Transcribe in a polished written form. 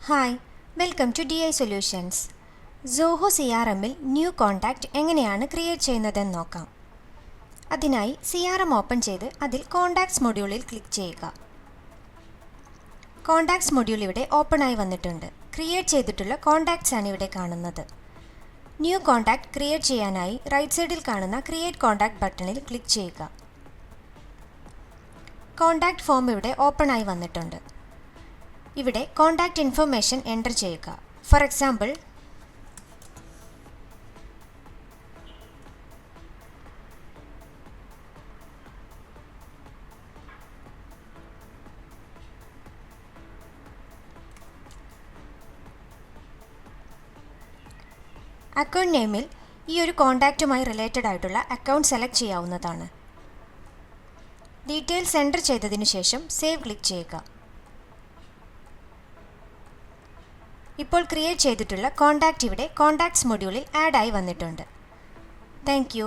Hi, welcome to DI solutions. Zoho CRM ൽ new contact എങ്ങനെയാണ് create ചെയ്യുന്നതെന്ന് നോക്കാം. അതിനായി CRM ഓപ്പൺ ചെയ്ത് അതിൽ കോൺടാക്ട്സ് മൊഡ്യൂളിൽ ക്ലിക്ക് ചെയ്യുക. കോൺടാക്ട്സ് മൊഡ്യൂൾ ഇവിടെ ഓപ്പൺ ആയി വന്നിട്ടുണ്ട്. ക്രിയേറ്റ് ചെയ്തിട്ടുള്ള കോൺടാക്ട്സ് ആണ് ഇവിടെ കാണുന്നത്. ന്യൂ കോൺടാക്റ്റ് ക്രിയേറ്റ് ചെയ്യാനായി റൈറ്റ് സൈഡിൽ കാണുന്ന ക്രിയേറ്റ് കോൺടാക്റ്റ് ബട്ടണിൽ ക്ലിക്ക് ചെയ്യുക. കോൺടാക്റ്റ് ഫോം ഇവിടെ ഓപ്പൺ ആയി വന്നിട്ടുണ്ട്. ഇവിടെ കോൺടാക്റ്റ് ഇൻഫർമേഷൻ എൻ്റർ ചെയ്യുക. ഫോർ എക്സാമ്പിൾ, അക്കൗണ്ട് നെയിമിൽ ഈ ഒരു കോൺടാക്റ്റുമായി റിലേറ്റഡ് ആയിട്ടുള്ള അക്കൗണ്ട് സെലക്ട് ചെയ്യാവുന്നതാണ്. ഡീറ്റെയിൽസ് എൻ്റർ ചെയ്തതിനു ശേഷം സേവ് ക്ലിക്ക് ചെയ്യുക. ഇപ്പോൾ ക്രിയേറ്റ് ചെയ്തിട്ടുള്ള കോൺടാക്റ്റ് ഇവിടെ കോൺടാക്ട്സ് മൊഡ്യൂളിൽ ആഡ് ആയി വന്നിട്ടുണ്ട്. Thank you.